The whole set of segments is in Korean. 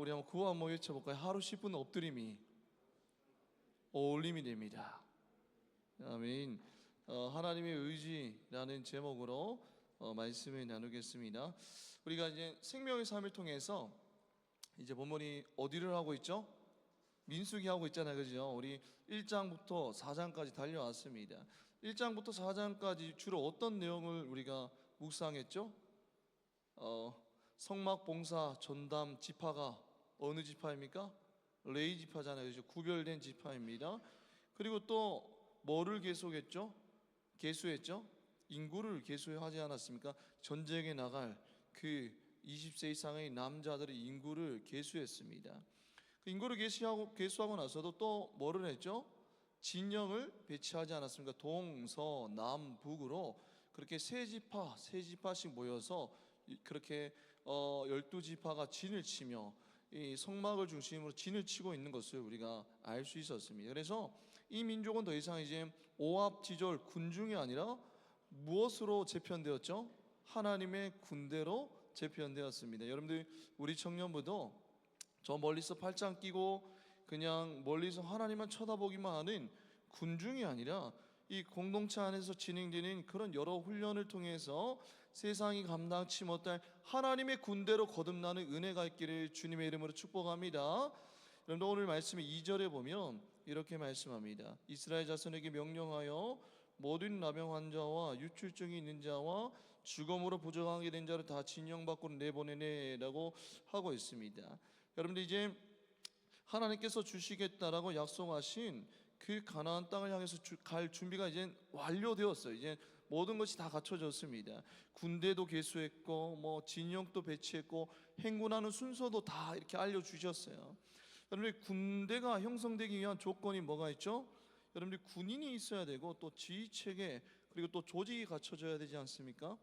우리 한번 구호 한번 외쳐볼까요? 하루 10분 엎드림이 어울림이 됩니다. 아멘. 하나님의 의지라는 제목으로 말씀을 나누겠습니다. 우리가 이제 생명의 삶을 통해서 이제 본문이 어디를 하고 있죠? 민수기 하고 있잖아요, 그죠? 우리 1장부터 4장까지 달려왔습니다. 1장부터 4장까지 주로 어떤 내용을 우리가 묵상했죠? 성막 봉사 전담 지파가 어느 지파입니까? 레위 지파잖아요, 그죠? 구별된 지파입니다. 그리고 또 뭐를 계속했죠? 계수했죠? 인구를 계수하지 않았습니까? 전쟁에 나갈 그 20세 이상의 남자들의 인구를 계수했습니다. 그 인구를 계수하고 나서도 또 뭐를 했죠? 진영을 배치하지 않았습니까? 동, 서, 남, 북으로 그렇게 세 지파씩 모여서 그렇게 12지파가 진을 치며 이 성막을 중심으로 진을 치고 있는 것을 우리가 알 수 있었습니다. 그래서 이 민족은 더 이상 이제 오합지졸 군중이 아니라 무엇으로 재편되었죠? 하나님의 군대로 재편되었습니다. 여러분들, 우리 청년부도 저 멀리서 팔짱 끼고 그냥 멀리서 하나님만 쳐다보기만 하는 군중이 아니라 이 공동체 안에서 진행되는 그런 여러 훈련을 통해서 세상이 감당치 못할 하나님의 군대로 거듭나는 은혜가 있기를 주님의 이름으로 축복합니다. 여러분, 오늘 말씀의 2절에 보면 이렇게 말씀합니다. 이스라엘 자손에게 명령하여 모든 나병 환자와 유출증이 있는 자와 죽음으로 부정하게 된 자를 다 진영 밖으로 내보내네라고 하고 있습니다. 여러분들, 이제 하나님께서 주시겠다라고 약속하신 그 가나안 땅을 향해서 갈 준비가 이제 완료되었어요. 이제 모든 것이 다 갖춰졌습니다. 군대도 계수했고 뭐 진영도 배치했고 행군하는 순서도 다 이렇게 알려주셨어요. 여러분들, 군대가 형성되기 위한 조건이 뭐가 있죠? 여러분들, 군인이 있어야 되고 또 지휘체계 그리고 또 조직이 갖춰져야 되지 않습니까?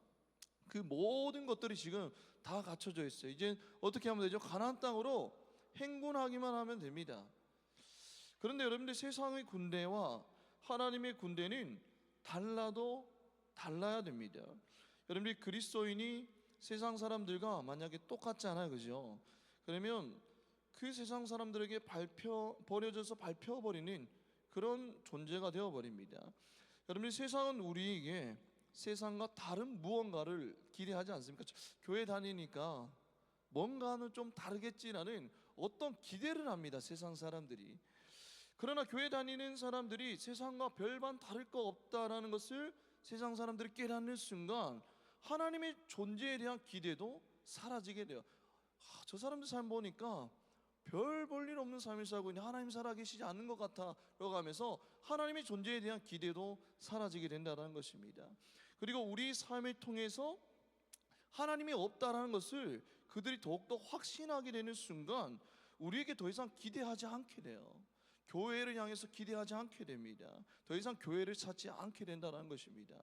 그 모든 것들이 지금 다 갖춰져 있어요. 이제 어떻게 하면 되죠? 가나안 땅으로 행군하기만 하면 됩니다. 그런데 여러분들, 세상의 군대와 하나님의 군대는 달라도 달라야 됩니다. 여러분들, 그리스도인이 세상 사람들과 만약에 똑같지 않아요, 그죠? 그러면 그 세상 사람들에게 버려져서 밟혀버리는 그런 존재가 되어버립니다. 여러분들, 세상은 우리에게 세상과 다른 무언가를 기대하지 않습니까? 교회 다니니까 뭔가는 좀 다르겠지라는 어떤 기대를 합니다, 세상 사람들이. 그러나 교회 다니는 사람들이 세상과 별반 다를 거 없다라는 것을 세상 사람들이 깨닫는 순간 하나님의 존재에 대한 기대도 사라지게 돼요. 저 사람들 삶 보니까 별 볼 일 없는 삶을 살고 있는데 하나님 살아계시지 않는 것 같아 라고 하면서 하나님의 존재에 대한 기대도 사라지게 된다는 것입니다. 그리고 우리 삶을 통해서 하나님이 없다라는 것을 그들이 더욱더 확신하게 되는 순간 우리에게 더 이상 기대하지 않게 돼요. 교회를 향해서 기대하지 않게 됩니다. 더 이상 교회를 찾지 않게 된다는 것입니다.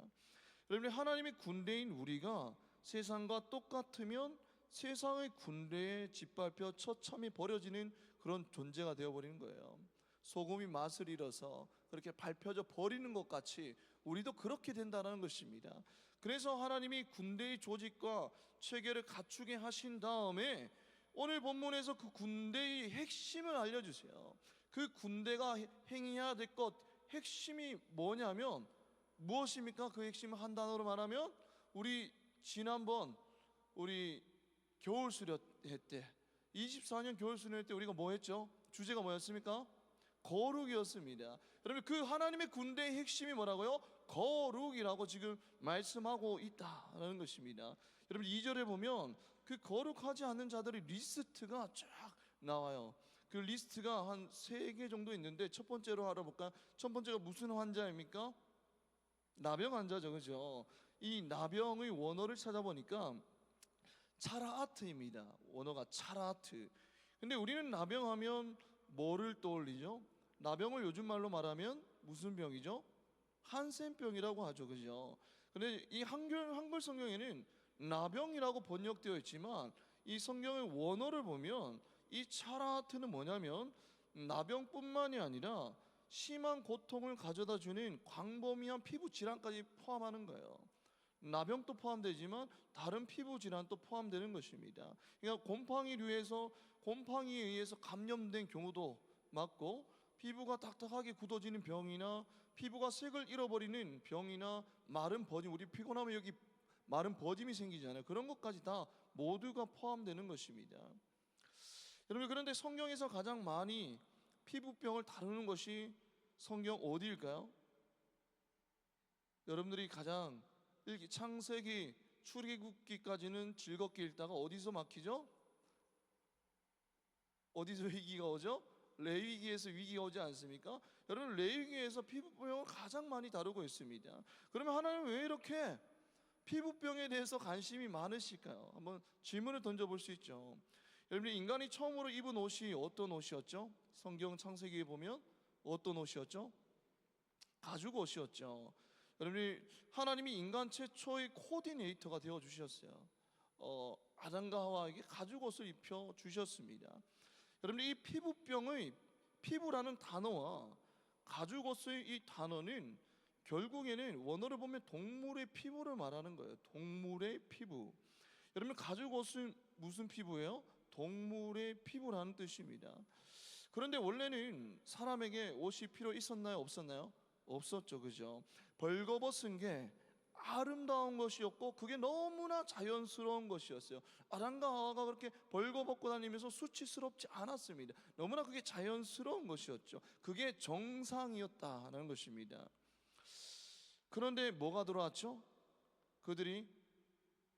여러분, 하나님의 군대인 우리가 세상과 똑같으면 세상의 군대에 짓밟혀 처참히 버려지는 그런 존재가 되어버리는 거예요. 소금이 맛을 잃어서 그렇게 밟혀져 버리는 것 같이 우리도 그렇게 된다는 것입니다. 그래서 하나님이 군대의 조직과 체계를 갖추게 하신 다음에 오늘 본문에서 그 군대의 핵심을 알려주세요. 그 군대가 행해야 될 것, 핵심이 뭐냐면 무엇입니까? 그 핵심을 한 단어로 말하면 우리 지난번 겨울 수련회 때 24년 겨울 수련회 때 우리가 뭐 했죠? 주제가 뭐였습니까? 거룩이었습니다. 여러분, 그 하나님의 군대의 핵심이 뭐라고요? 거룩이라고 지금 말씀하고 있다는 것입니다. 여러분, 2절에 보면 그 거룩하지 않는 자들의 리스트가 쫙 나와요. 그 리스트가 한 3개 정도 있는데 첫 번째로 알아볼까요? 첫 번째가 무슨 환자입니까? 나병 환자죠, 그죠? 이 나병의 원어를 찾아보니까 차라아트입니다. 원어가 차라아트. 근데 우리는 나병하면 뭐를 떠올리죠? 나병을 요즘 말로 말하면 무슨 병이죠? 한센병이라고 하죠, 그죠? 근데 이 한글 성경에는 나병이라고 번역되어 있지만 이 성경의 원어를 보면 이 차라트는 뭐냐면 나병뿐만이 아니라 심한 고통을 가져다 주는 광범위한 피부 질환까지 포함하는 거예요. 나병도 포함되지만 다른 피부 질환도 포함되는 것입니다. 그러니까 곰팡이에 의해서 감염된 경우도 많고, 피부가 딱딱하게 굳어지는 병이나 피부가 색을 잃어버리는 병이나 마른 버짐, 우리 피곤하면 여기 마른 버짐이 생기잖아요. 그런 것까지 다 모두가 포함되는 것입니다. 여러분, 그런데 성경에서 가장 많이 피부병을 다루는 것이 성경 어디일까요? 여러분들이 가장 창세기 출애굽기까지는 즐겁게 읽다가 어디서 막히죠? 어디서 위기가 오죠? 레위기에서 위기가 오지 않습니까? 여러분, 레위기에서 피부병을 가장 많이 다루고 있습니다. 그러면 하나님은 왜 이렇게 피부병에 대해서 관심이 많으실까요? 한번 질문을 던져볼 수 있죠. 여러분, 인간이 처음으로 입은 옷이 어떤 옷이었죠? 성경 창세기에 보면 어떤 옷이었죠? 가죽 옷이었죠. 여러분이 하나님이 인간 최초의 코디네이터가 되어 주셨어요. 아담과 하와에게 가죽 옷을 입혀 주셨습니다. 여러분, 이 피부라는 단어와 가죽 옷의 이 단어는 결국에는 원어를 보면 동물의 피부를 말하는 거예요. 동물의 피부. 여러분, 가죽 옷은 무슨 피부예요? 동물의 피부라는 뜻입니다. 그런데 원래는 사람에게 옷이 필요 있었나요? 없었나요? 없었죠, 그죠? 벌거벗은 게 아름다운 것이었고 그게 너무나 자연스러운 것이었어요. 아담과 하와가 그렇게 벌거벗고 다니면서 수치스럽지 않았습니다. 너무나 그게 자연스러운 것이었죠. 그게 정상이었다는 것입니다. 그런데 뭐가 들어왔죠? 그들이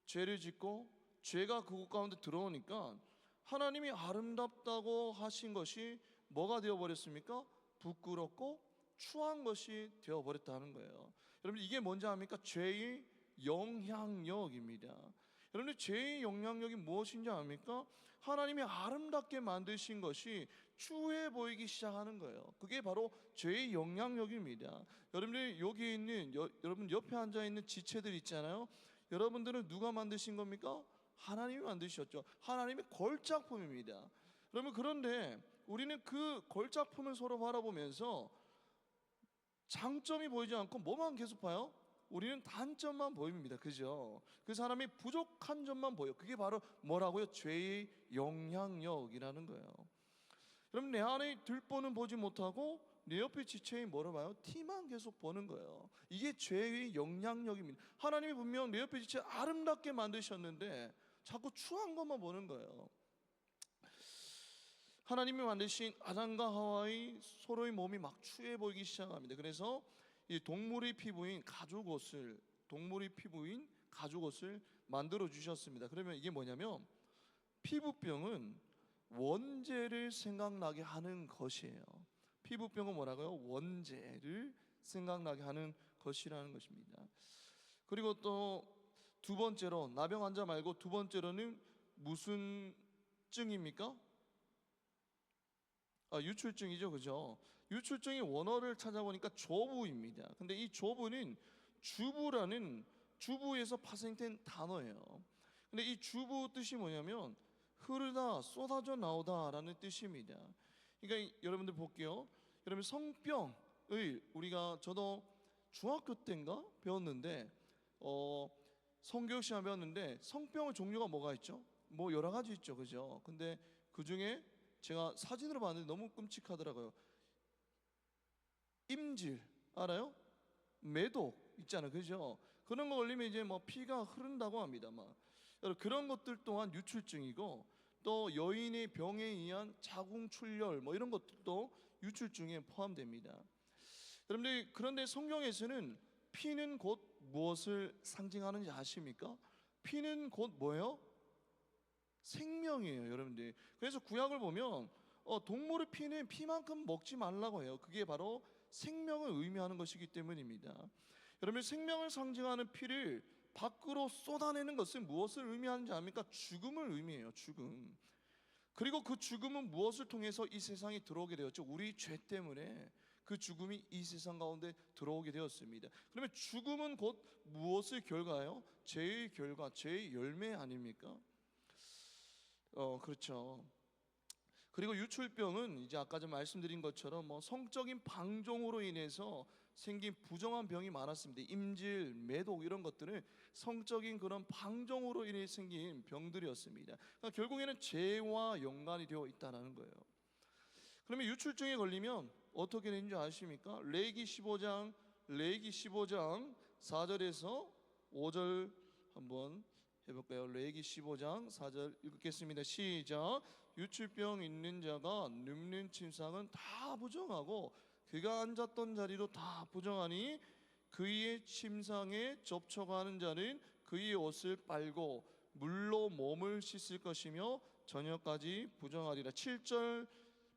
죄를 짓고 죄가 그곳 가운데 들어오니까 하나님이 아름답다고 하신 것이 뭐가 되어버렸습니까? 부끄럽고 추한 것이 되어버렸다는 거예요. 여러분, 이게 뭔지 압니까? 죄의 영향력입니다. 여러분, 죄의 영향력이 무엇인지 압니까? 하나님이 아름답게 만드신 것이 추해 보이기 시작하는 거예요. 그게 바로 죄의 영향력입니다. 여러분들 여기 있는 여러분 옆에 앉아 있는 지체들 있잖아요. 여러분들은 누가 만드신 겁니까? 하나님이 만드셨죠. 하나님의 걸작품입니다. 여러분, 그런데 우리는 그 걸작품을 서로 바라보면서 장점이 보이지 않고 뭐만 계속 봐요? 우리는 단점만 보입니다. 그죠? 그 사람이 부족한 점만 보여. 그게 바로 뭐라고요? 죄의 영향력이라는 거예요. 여러분, 내 안에 들보는 보지 못하고 내 옆에 지체인 뭐를 봐요? 티만 계속 보는 거예요. 이게 죄의 영향력입니다. 하나님이 분명 내 옆에 지체 아름답게 만드셨는데 자꾸 추한 것만 보는 거예요. 하나님이 만드신 아담과 하와의 서로의 몸이 막 추해 보이기 시작합니다. 그래서 이 동물의 피부인 가죽옷을 만들어 주셨습니다. 그러면 이게 뭐냐면 피부병은 원죄를 생각나게 하는 것이에요. 피부병은 뭐라고요? 원죄를 생각나게 하는 것이라는 것입니다. 그리고 또 두 번째로, 나병 환자 말고 두 번째로는 무슨 증입니까? 유출증이죠, 그죠? 유출증의 원어를 찾아보니까 조부입니다. 근데 이 조부는 주부에서 파생된 단어예요. 근데 이 주부 뜻이 뭐냐면 흐르다, 쏟아져 나오다라는 뜻입니다. 그러니까 여러분들 볼게요. 여러분, 성병을 저도 중학교 때인가 배웠는데 성교육 시간 배웠는데 성병의 종류가 뭐가 있죠? 뭐 여러 가지 있죠, 그죠? 근데 그 중에 제가 사진으로 봤는데 너무 끔찍하더라고요. 임질 알아요? 매독 있잖아요, 그죠? 그런 거 걸리면 이제 뭐 피가 흐른다고 합니다. 그런 것들 또한 유출증이고, 또 여인의 병에 의한 자궁출혈 뭐 이런 것들도 유출증에 포함됩니다. 여러분들, 그런데 성경에서는 피는 곧 무엇을 상징하는지 아십니까? 피는 곧 뭐예요? 생명이에요, 여러분들. 그래서 구약을 보면 동물의 피는 피만큼 먹지 말라고 해요. 그게 바로 생명을 의미하는 것이기 때문입니다. 여러분, 생명을 상징하는 피를 밖으로 쏟아내는 것은 무엇을 의미하는지 압니까? 죽음을 의미해요, 죽음. 그리고 그 죽음은 무엇을 통해서 이 세상에 들어오게 되었죠? 우리 죄 때문에 그 죽음이 이 세상 가운데 들어오게 되었습니다. 그러면 죽음은 곧 무엇의 결과예요? 죄의 결과, 죄의 열매 아닙니까? 그렇죠. 그리고 유출병은 이제 아까 좀 말씀드린 것처럼 뭐 성적인 방종으로 인해서 생긴 부정한 병이 많았습니다. 임질, 매독 이런 것들은 성적인 그런 방종으로 인해 생긴 병들이었습니다. 그러니까 결국에는 죄와 연관이 되어 있다는 거예요. 그러면 유출증에 걸리면 어떻게 되는지 아십니까? 레위기 15장 4절에서 5절 한번 해볼까요? 레위기 15장 4절 읽겠습니다. 시작. 유출병 있는 자가 눕는 침상은 다 부정하고 그가 앉았던 자리도 다 부정하니 그의 침상에 접촉하는 자는 그의 옷을 빨고 물로 몸을 씻을 것이며 저녁까지 부정하리라. 7절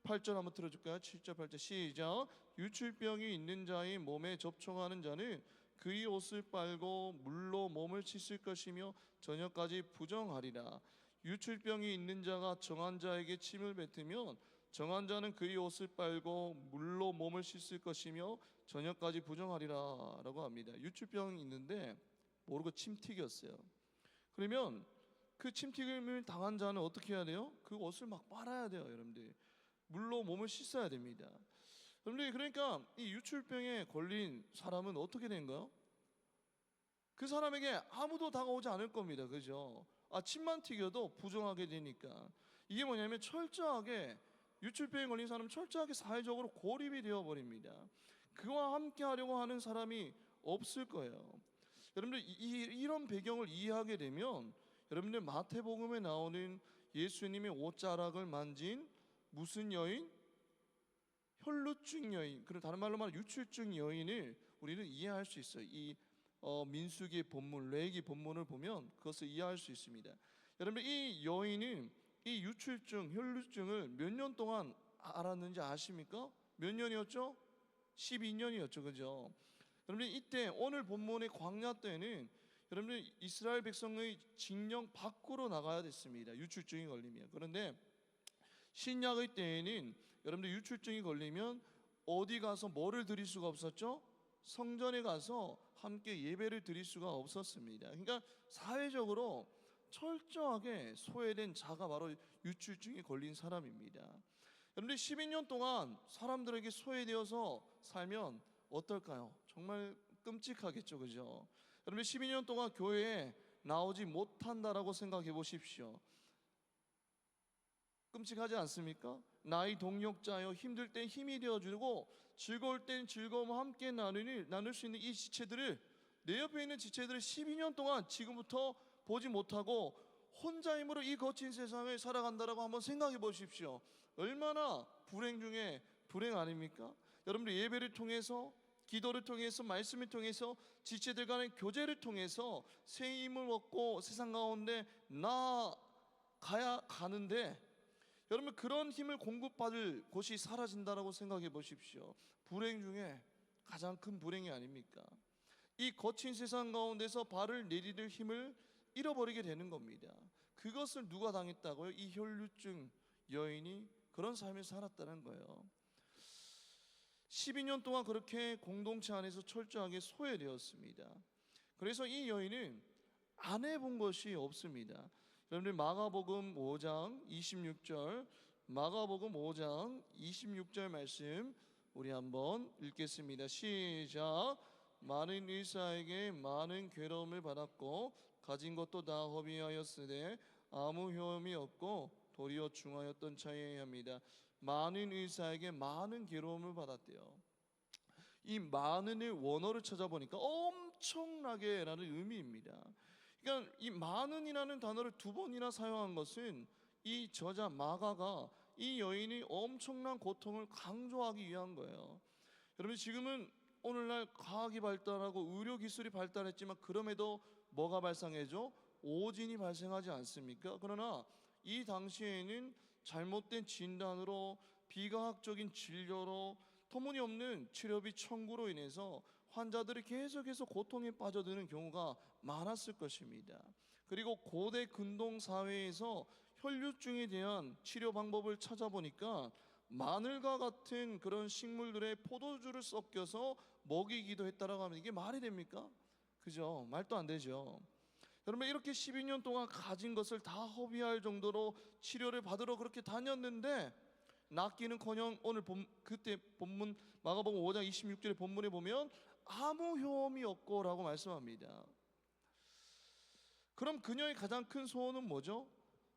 8절 한번 들어줄까요? 7절 8절 시작. 유출병이 있는 자의 몸에 접촉하는 자는 그의 옷을 빨고 물로 몸을 씻을 것이며 저녁까지 부정하리라. 유출병이 있는 자가 정한 자에게 침을 뱉으면 정한 자는 그의 옷을 빨고 물로 몸을 씻을 것이며 저녁까지 부정하리라 라고 합니다. 유출병이 있는데 모르고 침 튀겼어요. 그러면 그 침 튀김을 당한 자는 어떻게 해야 돼요? 그 옷을 막 빨아야 돼요. 여러분들 물로 몸을 씻어야 됩니다. 여러분들 그러니까 이 유출병에 걸린 사람은 어떻게 된가요? 그 사람에게 아무도 다가오지 않을 겁니다. 그죠? 침만 튀겨도 부정하게 되니까. 이게 뭐냐면 철저하게 유출병에 걸린 사람은 철저하게 사회적으로 고립이 되어 버립니다. 그와 함께 하려고 하는 사람이 없을 거예요. 여러분들 이런 배경을 이해하게 되면 여러분들 마태복음에 나오는 예수님의 옷자락을 만진 무슨 여인? 혈루증 여인. 그리고 다른 말로 말하면 유출증 여인을 우리는 이해할 수 있어요. 이 민수기 본문, 레위기 본문을 보면 그것을 이해할 수 있습니다. 여러분 이 여인은 이 유출증, 혈루증을 몇 년 동안 알았는지 아십니까? 몇 년이었죠? 12년이었죠. 그죠? 여러분 이때 오늘 본문의 광야 때는 여러분 이스라엘 백성의 징령 밖으로 나가야 됐습니다. 유출증이 걸리면. 그런데 신약의 때에는 여러분들 유출증이 걸리면 어디 가서 뭐를 드릴 수가 없었죠? 성전에 가서 함께 예배를 드릴 수가 없었습니다. 그러니까 사회적으로 철저하게 소외된 자가 바로 유출증에 걸린 사람입니다. 여러분들 12년 동안 사람들에게 소외되어서 살면 어떨까요? 정말 끔찍하겠죠. 그죠? 여러분들 12년 동안 교회에 나오지 못한다라고 생각해 보십시오. 끔찍하지 않습니까? 나의 동력자여 힘들 땐 힘이 되어주고 즐거울 땐 즐거움과 함께 나눌 수 있는 이 지체들을 내 옆에 있는 지체들을 12년 동안 지금부터 보지 못하고 혼자 힘으로 이 거친 세상을 살아간다라고 한번 생각해 보십시오. 얼마나 불행 중에 불행 아닙니까? 여러분들 예배를 통해서 기도를 통해서 말씀을 통해서 지체들 간의 교제를 통해서 새 힘을 얻고 세상 가운데 나아가야 가는데 여러분 그런 힘을 공급받을 곳이 사라진다라고 생각해 보십시오. 불행 중에 가장 큰 불행이 아닙니까? 이 거친 세상 가운데서 발을 내디딜 힘을 잃어버리게 되는 겁니다. 그것을 누가 당했다고요? 이 혈루증 여인이 그런 삶을 살았다는 거예요. 12년 동안 그렇게 공동체 안에서 철저하게 소외되었습니다. 그래서 이 여인은 안 해본 것이 없습니다. 여러분들 마가복음 5장 26절 마가복음 5장 26절 말씀 우리 한번 읽겠습니다. 시작. 많은 의사에게 많은 괴로움을 받았고 가진 것도 다 허비하였으되 아무 효험이 없고 도리어 중하였던 차이합니다. 많은 의사에게 많은 괴로움을 받았대요. 이 많은의 원어를 찾아보니까 엄청나게 라는 의미입니다. 그러니까 이 많은이라는 단어를 두 번이나 사용한 것은 이 저자 마가가 이 여인이 엄청난 고통을 강조하기 위한 거예요. 여러분 지금은 오늘날 과학이 발달하고 의료기술이 발달했지만 그럼에도 뭐가 발생하죠? 오진이 발생하지 않습니까? 그러나 이 당시에는 잘못된 진단으로 비과학적인 진료로 터무니없는 치료비 청구로 인해서 환자들이 계속해서 고통에 빠져드는 경우가 많았을 것입니다. 그리고 고대 근동 사회에서 혈류증에 대한 치료 방법을 찾아보니까 마늘과 같은 그런 식물들의 포도주를 섞여서 먹이기도 했다라고 하면 이게 말이 됩니까? 그죠? 말도 안 되죠. 여러분 이렇게 12년 동안 가진 것을 다 허비할 정도로 치료를 받으러 그렇게 다녔는데 낫기는커녕 오늘 그때 본문 마가복음 5장 26절의 본문에 보면 아무 효험이 없고라고 말씀합니다. 그럼 그녀의 가장 큰 소원은 뭐죠?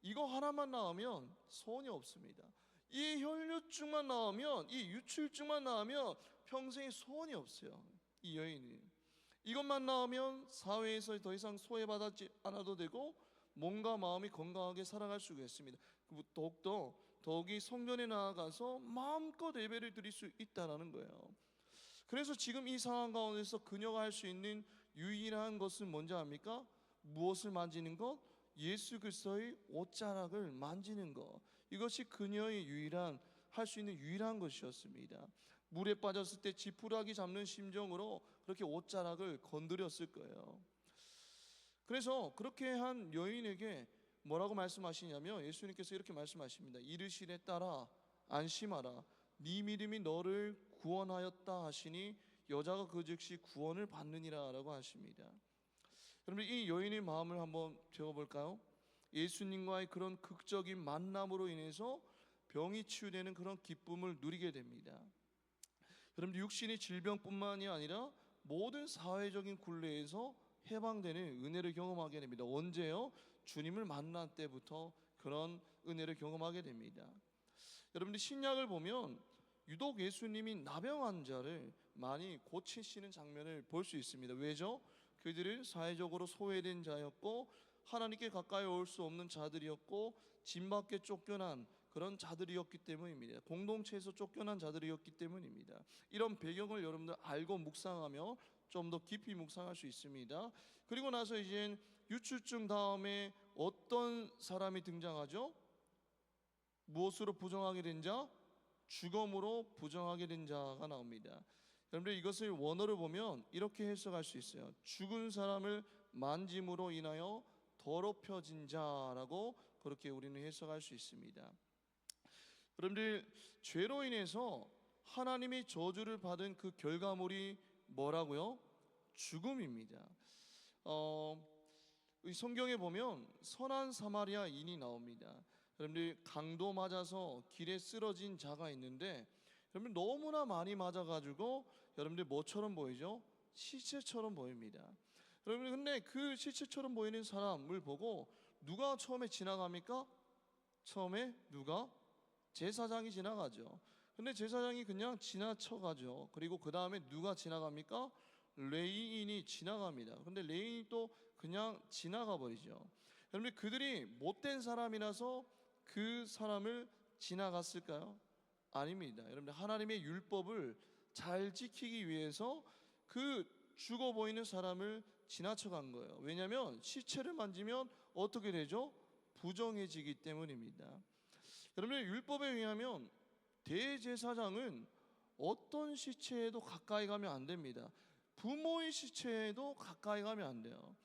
이거 하나만 나오면 소원이 없습니다. 이 혈류증만 나오면, 이 유출증만 나오면 평생에 소원이 없어요. 이 여인이 이것만 나오면 사회에서 더 이상 소외받지 않아도 되고 몸과 마음이 건강하게 살아갈 수가 있습니다. 더욱이 성전에 나아가서 마음껏 예배를 드릴 수 있다는 거예요. 그래서 지금 이 상황 가운데서 그녀가 할 수 있는 유일한 것은 뭔지 압니까? 무엇을 만지는 것? 예수 그리스도의 옷자락을 만지는 것. 이것이 그녀의 할 수 있는 유일한 것이었습니다. 물에 빠졌을 때 지푸라기 잡는 심정으로 그렇게 옷자락을 건드렸을 거예요. 그래서 그렇게 한 여인에게 뭐라고 말씀하시냐면 예수님께서 이렇게 말씀하십니다. 이르시되 딸아 안심하라 네 믿음이 너를 구원하였다 하시니 여자가 그 즉시 구원을 받느니라 라고 하십니다. 여러분 이 여인의 마음을 한번 배워볼까요? 예수님과의 그런 극적인 만남으로 인해서 병이 치유되는 그런 기쁨을 누리게 됩니다. 여러분 육신의 질병뿐만이 아니라 모든 사회적인 굴레에서 해방되는 은혜를 경험하게 됩니다. 언제요? 주님을 만난 때부터 그런 은혜를 경험하게 됩니다. 여러분들 신약을 보면 유독 예수님이 나병 환자를 많이 고치시는 장면을 볼 수 있습니다. 왜죠? 그들은 사회적으로 소외된 자였고 하나님께 가까이 올 수 없는 자들이었고 집 밖에 쫓겨난 그런 자들이었기 때문입니다. 공동체에서 쫓겨난 자들이었기 때문입니다. 이런 배경을 여러분들 알고 묵상하며 좀 더 깊이 묵상할 수 있습니다. 그리고 나서 이제 유출증 다음에 어떤 사람이 등장하죠? 무엇으로 부정하게 된 자? 죽음으로 부정하게 된 자가 나옵니다. 여러분들 이것을 원어를 보면 이렇게 해석할 수 있어요. 죽은 사람을 만짐으로 인하여 더럽혀진 자라고 그렇게 우리는 해석할 수 있습니다. 여러분들 죄로 인해서 하나님의 저주를 받은 그 결과물이 뭐라고요? 죽음입니다. 성경에 보면 선한 사마리아인이 나옵니다. 여러분들 강도 맞아서 길에 쓰러진 자가 있는데 여러분 너무나 많이 맞아가지고 여러분들 뭐처럼 보이죠? 시체처럼 보입니다. 여러분 근데 그 시체처럼 보이는 사람을 보고 누가 처음에 지나갑니까? 처음에 누가? 제사장이 지나가죠. 근데 제사장이 그냥 지나쳐가죠. 그리고 그 다음에 누가 지나갑니까? 레위인이 지나갑니다. 근데 레위인이 또 그냥 지나가 버리죠. 여러분 그들이 못된 사람이라서 그 사람을 지나갔을까요? 아닙니다. 여러분 하나님의 율법을 잘 지키기 위해서 그 죽어 보이는 사람을 지나쳐간 거예요. 왜냐하면 시체를 만지면 어떻게 되죠? 부정해지기 때문입니다. 여러분 율법에 의하면 대제사장은 어떤 시체에도 가까이 가면 안 됩니다. 부모의 시체에도 가까이 가면 안 돼요.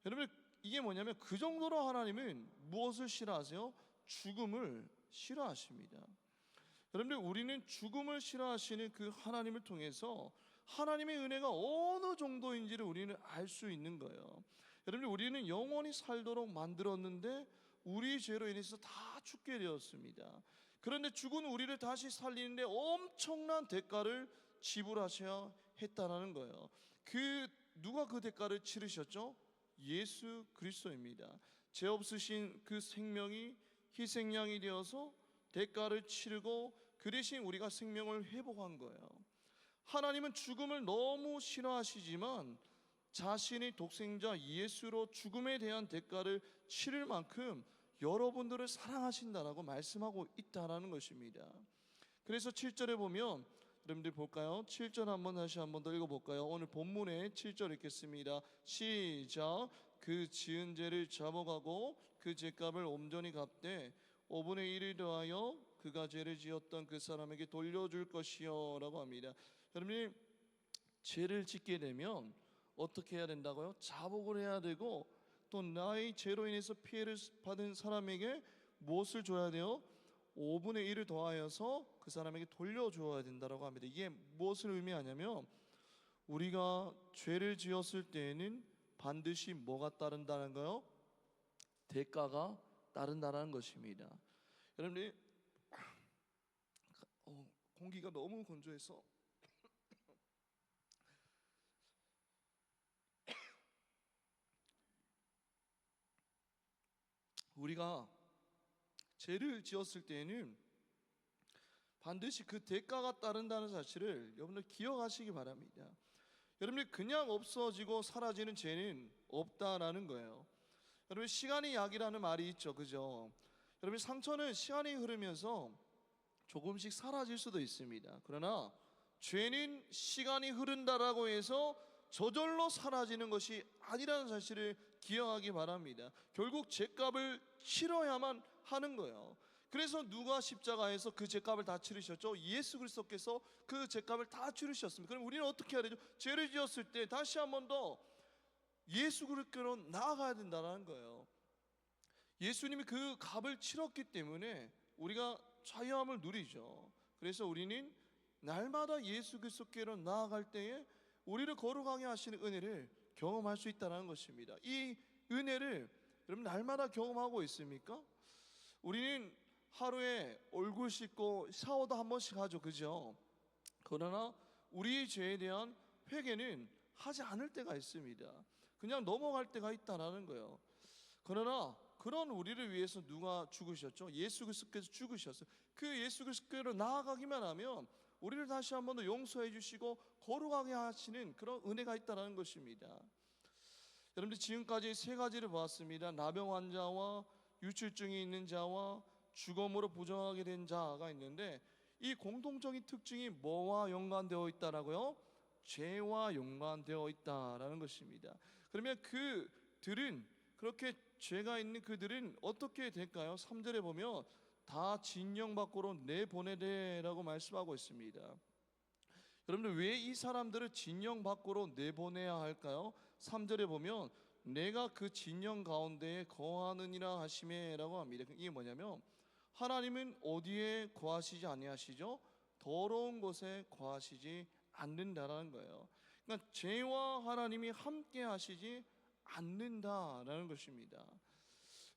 여러분 이게 뭐냐면 그 정도로 하나님은 무엇을 싫어하세요? 죽음을 싫어하십니다. 여러분들 우리는 죽음을 싫어하시는 그 하나님을 통해서 하나님의 은혜가 어느 정도인지를 우리는 알 수 있는 거예요. 여러분들 우리는 영원히 살도록 만들었는데 우리 죄로 인해서 다 죽게 되었습니다. 그런데 죽은 우리를 다시 살리는데 엄청난 대가를 지불하셔야 했다는 거예요. 누가 그 대가를 치르셨죠? 예수 그리스도입니다. 죄 없으신 그 생명이 희생양이 되어서 대가를 치르고 그 대신 우리가 생명을 회복한 거예요. 하나님은 죽음을 너무 싫어하시지만 자신의 독생자 예수로 죽음에 대한 대가를 치를 만큼 여러분들을 사랑하신다라고 말씀하고 있다라는 것입니다. 그래서 7절에 보면 여러분들 볼까요? 7절 다시 한번 더 읽어볼까요? 오늘 본문의 7절 읽겠습니다. 시작. 그 지은 죄를 잡아가고 그 죄값을 온전히 갚되 5분의 1을 더하여 그가 죄를 지었던 그 사람에게 돌려줄 것이요 라고 합니다. 여러분이 죄를 짓게 되면 어떻게 해야 된다고요? 자복을 해야 되고 또 나의 죄로 인해서 피해를 받은 사람에게 무엇을 줘야 돼요? 5분의 1을 더하여서 그 사람에게 돌려줘야 된다고 합니다. 이게 무엇을 의미하냐면 우리가 죄를 지었을 때에는 반드시 뭐가 따른다는 거요? 대가가 따른다는 것입니다. 여러분들 공기가 너무 건조해서 우리가 죄를 지었을 때에는 반드시 그 대가가 따른다는 사실을 여러분들 기억하시기 바랍니다. 여러분들 그냥 없어지고 사라지는 죄는 없다라는 거예요. 여러분 시간이 약이라는 말이 있죠, 그죠? 여러분 상처는 시간이 흐르면서 조금씩 사라질 수도 있습니다. 그러나 죄는 시간이 흐른다라고 해서 저절로 사라지는 것이 아니라는 사실을 기억하기 바랍니다. 결국 죄값을 치러야만 하는 거예요. 그래서 누가 십자가에서 그 죄값을 다 치르셨죠? 예수 그리스도께서 그 죄값을 다 치르셨습니다. 그럼 우리는 어떻게 해야 되죠? 죄를 지었을 때 다시 한 번 더 예수 그리스도로 나아가야 된다는 거예요. 예수님이 그 값을 치렀기 때문에 우리가 자유함을 누리죠. 그래서 우리는 날마다 예수 그리스도께로 나아갈 때에 우리를 거룩하게 하시는 은혜를 경험할 수 있다는 것입니다. 이 은혜를 여러분 날마다 경험하고 있습니까? 우리는 하루에 얼굴 씻고 샤워도 한 번씩 하죠, 그죠? 그러나 우리의 죄에 대한 회개는 하지 않을 때가 있습니다. 그냥 넘어갈 때가 있다라는 거예요. 그러나 그런 우리를 위해서 누가 죽으셨죠? 예수 그리스도께서 죽으셨어요. 그 예수 그리스도께로 나아가기만 하면 우리를 다시 한 번 더 용서해 주시고 거룩하게 하시는 그런 은혜가 있다는 것입니다. 여러분들 지금까지 세 가지를 보았습니다. 나병 환자와 유출증이 있는 자와 죽음으로 부정하게 된 자가 있는데 이 공통적인 특징이 뭐와 연관되어 있다라고요? 죄와 연관되어 있다라는 것입니다. 그러면 그들은 그렇게 죄가 있는 그들은 어떻게 될까요? 3절에 보면 다 진영 밖으로 내보내래라고 말씀하고 있습니다. 여러분들 왜 이 사람들을 진영 밖으로 내보내야 할까요? 3절에 보면 내가 그 진영 가운데에 거하느니라 하시매라고 합니다. 이게 뭐냐면 하나님은 어디에 거하시지 아니하시죠? 더러운 곳에 거하시지 않는다라는 거예요. 그러니까 죄와 하나님이 함께 하시지 않는다라는 것입니다.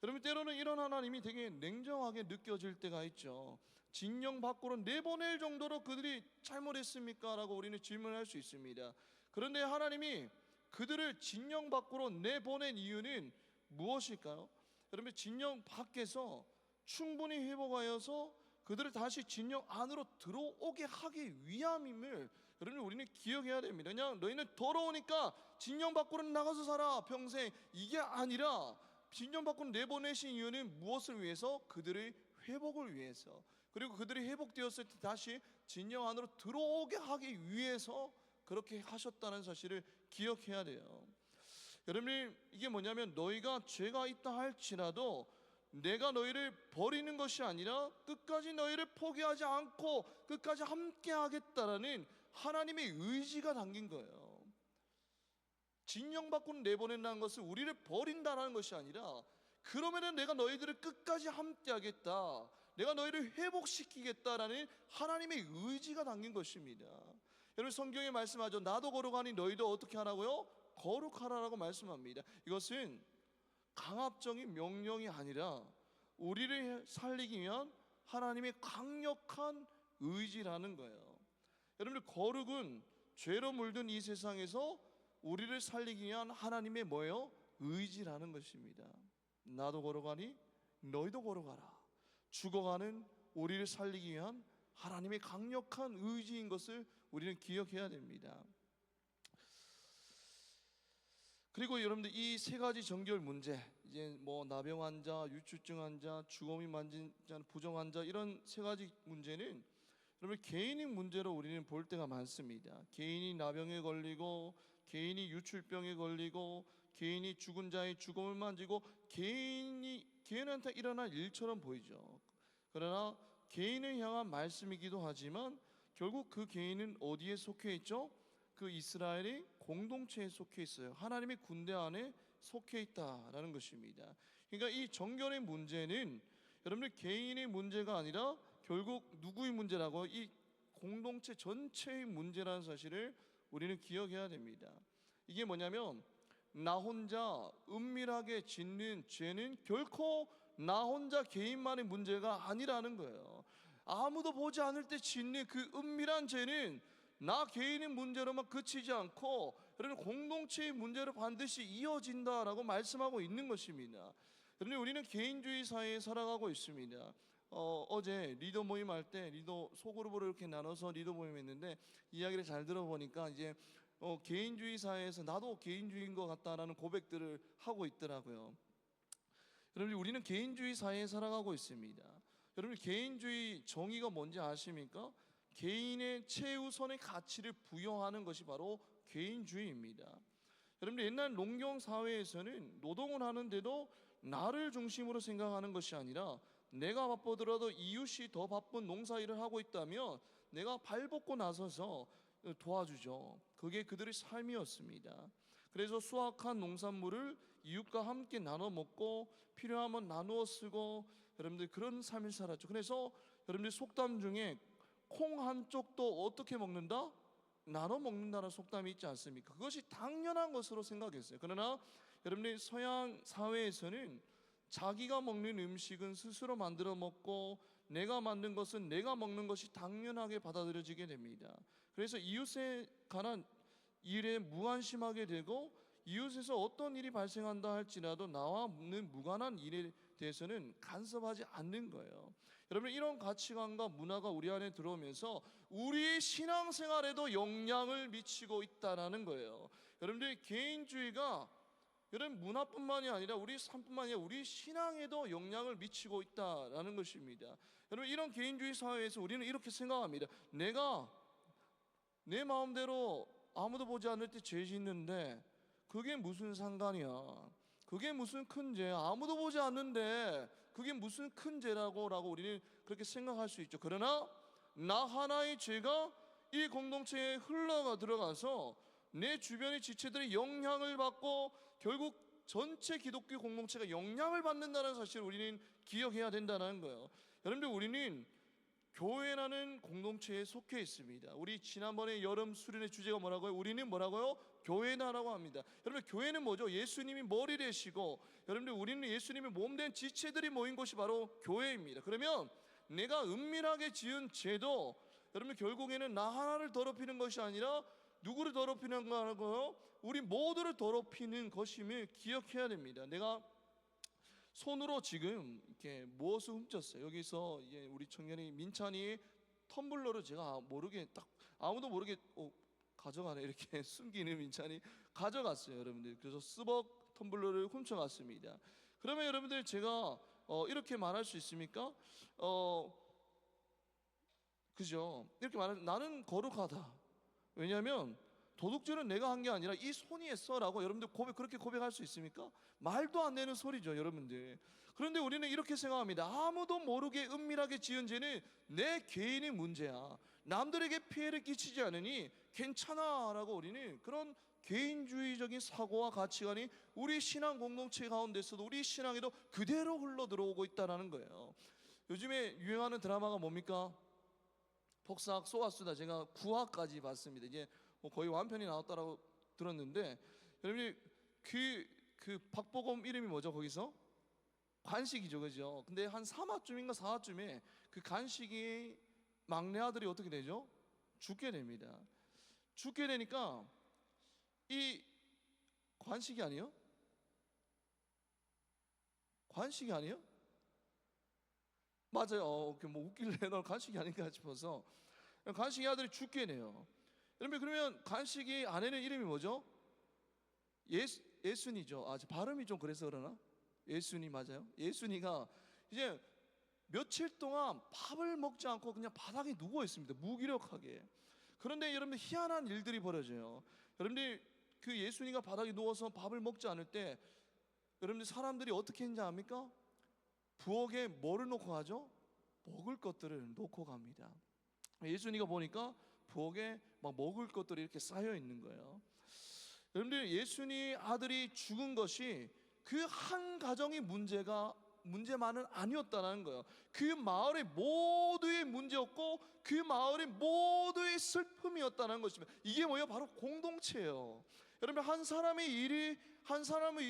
여러분 때로는 이런 하나님이 되게 냉정하게 느껴질 때가 있죠. 진영 밖으로 내보낼 정도로 그들이 잘못했습니까? 라고 우리는 질문할 수 있습니다. 그런데 하나님이 그들을 진영 밖으로 내보낸 이유는 무엇일까요? 여러분 진영 밖에서 충분히 회복하여서 그들을 다시 진영 안으로 들어오게 하기 위함임을 여러분 우리는 기억해야 됩니다. 그냥 너희는 더러우니까 진영 밖으로 나가서 살아 평생, 이게 아니라 진영 밖으로 내보내신 이유는 무엇을 위해서? 그들의 회복을 위해서, 그리고 그들이 회복되었을 때 다시 진영 안으로 들어오게 하기 위해서 그렇게 하셨다는 사실을 기억해야 돼요. 여러분 이게 뭐냐면 너희가 죄가 있다 할지라도 내가 너희를 버리는 것이 아니라 끝까지 너희를 포기하지 않고 끝까지 함께 하겠다라는 하나님의 의지가 담긴 거예요. 진영 밖으로 내보낸다는 것은 우리를 버린다라는 것이 아니라 그러면은 내가 너희들을 끝까지 함께 하겠다, 내가 너희를 회복시키겠다라는 하나님의 의지가 담긴 것입니다. 여러분 성경에 말씀하죠. 나도 거룩하니 너희도 어떻게 하라고요? 거룩하라라고 말씀합니다. 이것은 강압적인 명령이 아니라 우리를 살리기 위한 하나님의 강력한 의지라는 거예요. 여러분들 거룩은 죄로 물든 이 세상에서 우리를 살리기 위한 하나님의 뭐예요? 의지라는 것입니다. 나도 거룩하니 너희도 거룩하라. 죽어가는 우리를 살리기 위한 하나님의 강력한 의지인 것을 우리는 기억해야 됩니다. 그리고 여러분들 이 세 가지 정결 문제, 이제 뭐 나병 환자, 유출증 환자, 죽음이 만진 자, 부정 환자, 이런 세 가지 문제는 여러분 개인의 문제로 우리는 볼 때가 많습니다. 개인이 나병에 걸리고, 개인이 유출병에 걸리고, 개인이 죽은 자의 죽음을 만지고, 개인한테 일어날 일처럼 보이죠. 그러나 개인을 향한 말씀이기도 하지만 결국 그 개인은 어디에 속해 있죠? 그 이스라엘의 공동체에 속해 있어요. 하나님의 군대 안에 속해 있다라는 것입니다. 그러니까 이 정결의 문제는 여러분들 개인의 문제가 아니라 결국 누구의 문제라고? 이 공동체 전체의 문제라는 사실을 우리는 기억해야 됩니다. 이게 뭐냐면 나 혼자 은밀하게 짓는 죄는 결코 나 혼자 개인만의 문제가 아니라는 거예요. 아무도 보지 않을 때 짓는 그 은밀한 죄는 나 개인의 문제로만 그치지 않고 여러분 공동체의 문제로 반드시 이어진다라고 말씀하고 있는 것입니다. 여러분 우리는 개인주의 사회에 살아가고 있습니다. 어제 리더 모임 할 때 리더 소그룹으로 이렇게 나눠서 리더 모임 했는데 이야기를 잘 들어보니까 이제 개인주의 사회에서 나도 개인주의인 것 같다라는 고백들을 하고 있더라고요. 여러분 우리는 개인주의 사회에 살아가고 있습니다. 여러분 개인주의 정의가 뭔지 아십니까? 개인의 최우선의 가치를 부여하는 것이 바로 개인주의입니다. 여러분 옛날 농경 사회에서는 노동을 하는데도 나를 중심으로 생각하는 것이 아니라 내가 바쁘더라도 이웃이 더 바쁜 농사일을 하고 있다면 내가 발벗고 나서서 도와주죠. 그게 그들의 삶이었습니다. 그래서 수확한 농산물을 이웃과 함께 나눠 먹고 필요하면 나누어 쓰고 여러분들 그런 삶을 살았죠. 그래서 여러분들 속담 중에 콩 한 쪽도 어떻게 먹는다? 나눠 먹는다는 속담이 있지 않습니까? 그것이 당연한 것으로 생각했어요. 그러나 여러분들 서양 사회에서는 자기가 먹는 음식은 스스로 만들어 먹고 내가 만든 것은 내가 먹는 것이 당연하게 받아들여지게 됩니다. 그래서 이웃에 관한 일에 무관심하게 되고 이웃에서 어떤 일이 발생한다 할지라도 나와는 무관한 일에 대해서는 간섭하지 않는 거예요. 여러분 이런 가치관과 문화가 우리 안에 들어오면서 우리의 신앙생활에도 영향을 미치고 있다라는 거예요. 여러분들 개인주의가 여러분 문화뿐만이 아니라 우리 삶뿐만이 아니라 우리 신앙에도 영향을 미치고 있다라는 것입니다. 여러분 이런 개인주의 사회에서 우리는 이렇게 생각합니다. 내가 내 마음대로 아무도 보지 않을 때 죄 짓는데 그게 무슨 상관이야? 그게 무슨 큰 죄야? 아무도 보지 않는데 그게 무슨 큰 죄라고 우리는 그렇게 생각할 수 있죠. 그러나 나 하나의 죄가 이 공동체에 흘러가 들어가서 내 주변의 지체들이 영향을 받고 결국 전체 기독교 공동체가 영향을 받는다는 사실을 우리는 기억해야 된다는 거예요. 여러분들 우리는 교회라는 공동체에 속해 있습니다. 우리 지난번에 여름 수련의 주제가 뭐라고요? 우리는 뭐라고요? 교회다라고 합니다. 여러분 교회는 뭐죠? 예수님이 머리 되시고 여러분들 우리는 예수님의 몸된 지체들이 모인 곳이 바로 교회입니다. 그러면 내가 은밀하게 지은 죄도 여러분 결국에는 나 하나를 더럽히는 것이 아니라 누구를 더럽히는 거라고요? 우리 모두를 더럽히는 것임을 기억해야 됩니다. 내가 손으로 지금 이렇게 무엇을 훔쳤어요. 여기서 이제 우리 청년이 민찬이 텀블러를 제가 모르게 딱 아무도 모르게 가져가네 이렇게 숨기는 민찬이 가져갔어요, 여러분들. 그래서 스벅 텀블러를 훔쳐갔습니다. 그러면 여러분들 제가 이렇게 말할 수 있습니까? 그죠? 이렇게 말하면 나는 거룩하다. 왜냐하면 도둑질은 내가 한 게 아니라 이 손이 했어라고 여러분들 그렇게 고백할 수 있습니까? 말도 안 되는 소리죠, 여러분들. 그런데 우리는 이렇게 생각합니다. 아무도 모르게 은밀하게 지은 죄는 내 개인의 문제야. 남들에게 피해를 끼치지 않으니 괜찮아라고 우리는 그런 개인주의적인 사고와 가치관이 우리 신앙 공동체 가운데서도 우리 신앙에도 그대로 흘러 들어오고 있다는 거예요. 요즘에 유행하는 드라마가 뭡니까? 폭삭 쏘았수다. 제가 9화까지 봤습니다. 이제 거의 완편이 나왔다라고 들었는데 여러분이 그 박보검 이름이 뭐죠? 거기서 관식이죠, 그죠? 근데 한 3화쯤인가 4화쯤에 그 관식이 막내 아들이 어떻게 되죠? 죽게 됩니다. 죽게 되니까 이 관식이 아니에요? 관식이 아니에요? 맞아요. 뭐 웃길래 넌 간식이 아닌가 싶어서 간식이 아들이 죽게 돼요. 여러분 그러면 간식이 아내는 이름이 뭐죠? 예순이죠. 발음이 좀 그래서 그러나? 예순이 맞아요. 예순이가 이제 며칠 동안 밥을 먹지 않고 그냥 바닥에 누워 있습니다. 무기력하게. 그런데 여러분들 희한한 일들이 벌어져요. 여러분들 그 예순이가 바닥에 누워서 밥을 먹지 않을 때 여러분들 사람들이 어떻게 했는지 압니까? 부엌에 뭐를 놓고 가죠? 먹을 것들을 놓고 갑니다. 예수님이 보니까 부엌에 막 먹을 것들이 이렇게 쌓여 있는 거예요. 여러분들 예수님 아들이 죽은 것이 그 한 가정의 문제만은 아니었다는 거예요. 그 마을의 모두의 문제였고 그 마을의 모두의 슬픔이었다는 것입니다. 이게 뭐예요? 바로 공동체예요. 여러분 한 사람의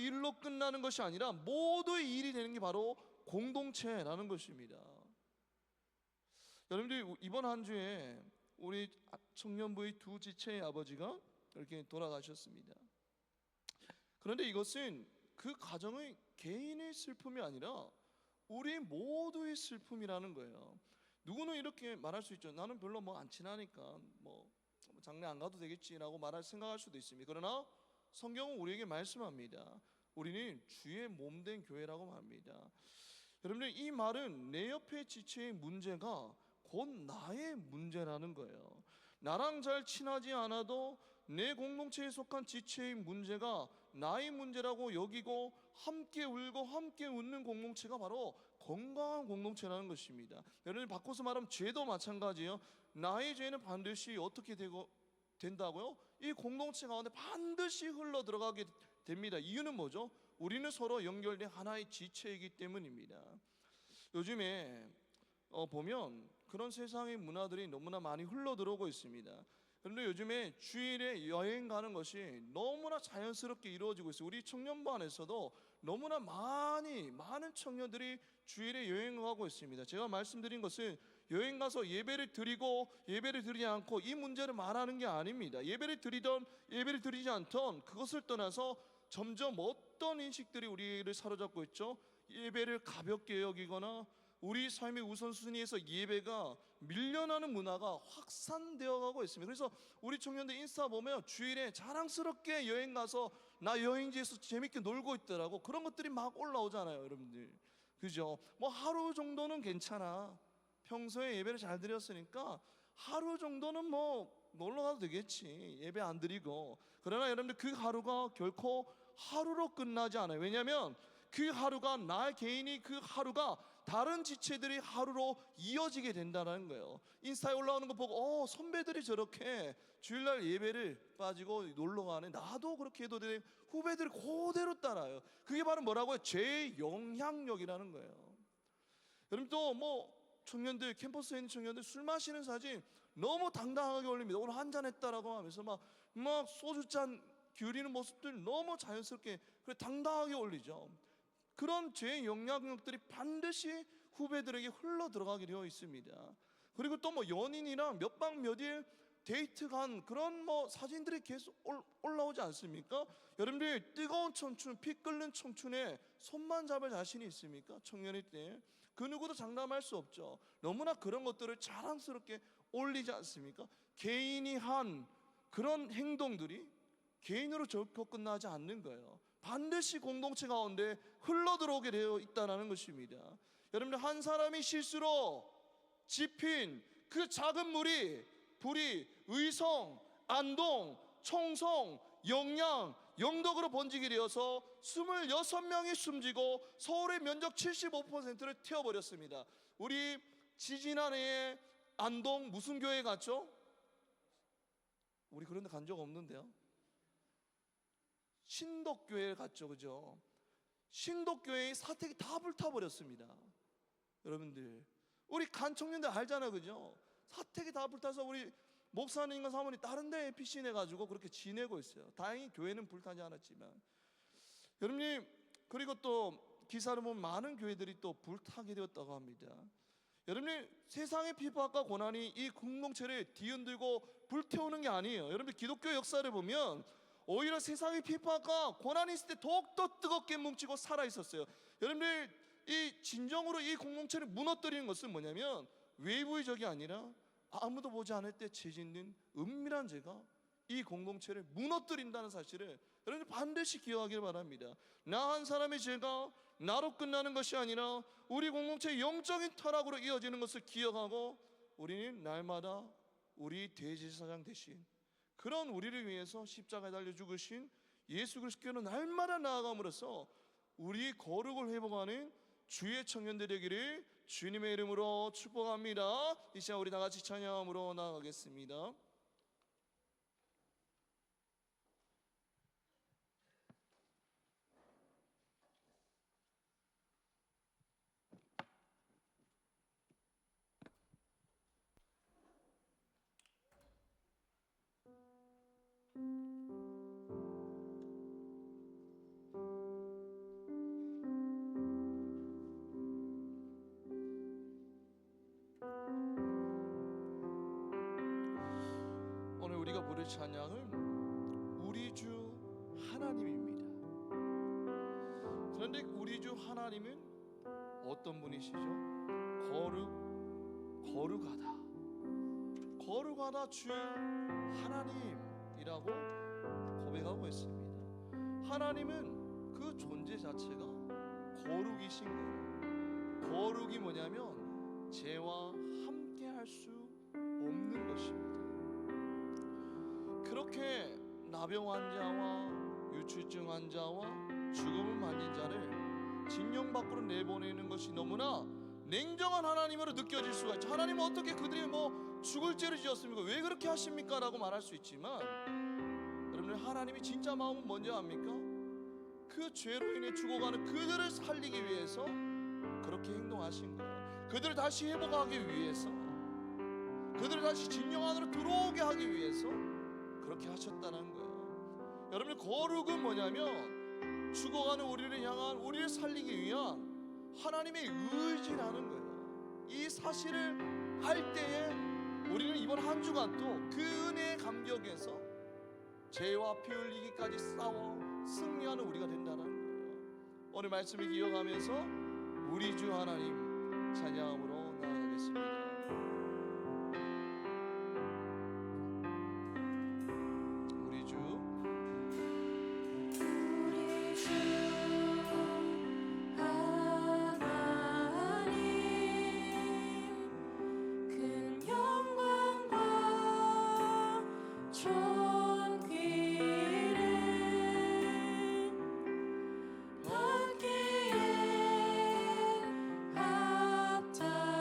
일로 끝나는 것이 아니라 모두의 일이 되는 게 바로 공동체라는 것입니다. 여러분들 이번 한 주에 우리 청년부의 두 지체의 아버지가 이렇게 돌아가셨습니다. 그런데 이것은 그 가정의 개인의 슬픔이 아니라 우리 모두의 슬픔이라는 거예요. 누구는 이렇게 말할 수 있죠. 나는 별로 안 친하니까 장례 안 가도 되겠지라고 생각할 수도 있습니다. 그러나 성경은 우리에게 말씀합니다. 우리는 주의 몸된 교회라고 말합니다. 여러분들, 이 말은 내 옆에 지체의 문제가 곧 나의 문제라는 거예요. 나랑 잘 친하지 않아도 내 공동체에 속한 지체의 문제가 나의 문제라고 여기고 함께 울고 함께 웃는 공동체가 바로 건강한 공동체라는 것입니다. 여러분, 바꿔서 말하면 죄도 마찬가지예요. 나의 죄는 반드시 어떻게 된다고요? 이 공동체 가운데 반드시 흘러 들어가게 됩니다. 이유는 뭐죠? 우리는 서로 연결된 하나의 지체이기 때문입니다. 요즘에 보면 그런 세상의 문화들이 너무나 많이 흘러 들어오고 있습니다. 그런데 요즘에 주일에 여행 가는 것이 너무나 자연스럽게 이루어지고 있어요. 우리 청년부 안에서도 너무나 많은 청년들이 주일에 여행을 가고 있습니다. 제가 말씀드린 것은 여행 가서 예배를 드리고 예배를 드리지 않고 이 문제를 말하는 게 아닙니다. 예배를 드리던 예배를 드리지 않던 그것을 떠나서 점점 어떤 인식들이 우리를 사로잡고 있죠? 예배를 가볍게 여기거나 우리 삶의 우선순위에서 예배가 밀려나는 문화가 확산되어 가고 있습니다. 그래서 우리 청년들 인스타 보면 주일에 자랑스럽게 여행 가서 나 여행지에서 재밌게 놀고 있더라고, 그런 것들이 막 올라오잖아요, 여러분들. 그죠? 하루 정도는 괜찮아. 평소에 예배를 잘 드렸으니까 하루 정도는 놀러 가도 되겠지, 예배 안 드리고. 그러나 여러분들, 그 하루가 결코 하루로 끝나지 않아요. 왜냐하면 그 하루가, 나 개인이 그 하루가 다른 지체들이 하루로 이어지게 된다는 거예요. 인스타에 올라오는 거 보고 선배들이 저렇게 주일날 예배를 빠지고 놀러 가네, 나도 그렇게 해도 돼. 후배들이 그대로 따라요. 그게 바로 뭐라고요? 죄의 영향력이라는 거예요. 여러분, 또 청년들, 캠퍼스에 있는 청년들 술 마시는 사진 너무 당당하게 올립니다. 오늘 한잔 했다라고 하면서 막 소주잔 기울이는 모습들 너무 자연스럽게 당당하게 올리죠. 그런 죄의 영향력들이 반드시 후배들에게 흘러 들어가게 되어 있습니다. 그리고 또 연인이랑 몇 박 몇일 데이트 간 그런 사진들이 계속 올라오지 않습니까? 여러분들, 뜨거운 청춘, 피 끓는 청춘에 손만 잡을 자신이 있습니까? 청년일 때 그 누구도 장담할 수 없죠. 너무나 그런 것들을 자랑스럽게 올리지 않습니까? 개인이 한 그런 행동들이 개인으로 결코 끝나지 않는 거예요. 반드시 공동체 가운데 흘러들어오게 되어 있다는 것입니다. 여러분들, 한 사람이 실수로 집힌 그 작은 불이 의성, 안동, 청송, 영양, 영덕으로 번지게 되어서 26명이 숨지고 서울의 면적 75%를 태워버렸습니다. 우리 지지난해에 안동 무슨 교회 갔죠? 우리 그런 데 간 적 없는데요. 신덕교회 갔죠, 그죠? 신덕교회의 사택이 다 불타버렸습니다. 여러분들, 우리 간 청년들 알잖아요, 그죠? 사택이 다 불타서 우리 목사님과 사모님 다른 데에 피신해 가지고 그렇게 지내고 있어요. 다행히 교회는 불타지 않았지만. 여러분님, 그리고 또 기사를 보면 많은 교회들이 또 불타게 되었다고 합니다. 여러분들, 세상의 핍박과 고난이 이 공동체를 뒤흔들고 불태우는 게 아니에요. 여러분들, 기독교 역사를 보면 오히려 세상의 핍박과 고난이 있을 때 더욱더 뜨겁게 뭉치고 살아있었어요. 여러분들, 이 진정으로 이 공동체를 무너뜨리는 것은 뭐냐면 외부의 적이 아니라 아무도 보지 않을 때 죄짓는 은밀한 죄가 이 공동체를 무너뜨린다는 사실을 여러분들 반드시 기억하길 바랍니다. 나 한 사람의 죄가 나로 끝나는 것이 아니라 우리 공동체의 영적인 타락으로 이어지는 것을 기억하고 우리는 날마다 우리 대제사장 대신 그런 우리를 위해서 십자가에 달려 죽으신 예수 그리스도께로 날마다 나아감으로써 우리 거룩을 회복하는 주의 청년들 되기를 주님의 이름으로 축복합니다. 이 시간 우리 다 같이 찬양함으로 나아가겠습니다. 오늘 찬양은 우리 주 하나님입니다. 그런데 우리 주 하나님은 어떤 분이시죠? 거룩하다 주 하나님이라고 고백하고 있습니다. 하나님은 그 존재 자체가 거룩이신 거예요. 거룩이 뭐냐면 죄와 함께 할 수 없는 것입니다. 그렇게 나병 환자와 유출증 환자와 죽음을 맞는 자를 진영 밖으로 내보내는 것이 너무나 냉정한 하나님으로 느껴질 수가 있죠. 하나님은 어떻게 그들이 죽을 죄를 지었습니까? 왜 그렇게 하십니까? 라고 말할 수 있지만, 여러분, 하나님이 진짜 마음은 뭔지 압니까? 그 죄로 인해 죽어가는 그들을 살리기 위해서 그렇게 행동하신 거예요. 그들을 다시 회복하기 위해서, 그들을 다시 진영 안으로 들어오게 하기 위해서 그렇게 하셨다는 거예요. 여러분, 거룩은 뭐냐면 죽어가는 우리를 향한, 우리를 살리기 위한 하나님의 의지라는 거예요. 이 사실을 할 때에 우리는 이번 한 주간 또 그 은혜의 감격에서 죄와 피 흘리기까지 싸워 승리하는 우리가 된다는 거예요. 오늘 말씀을 기억하면서 우리 주 하나님 찬양함으로 나아가겠습니다. 받기에 합당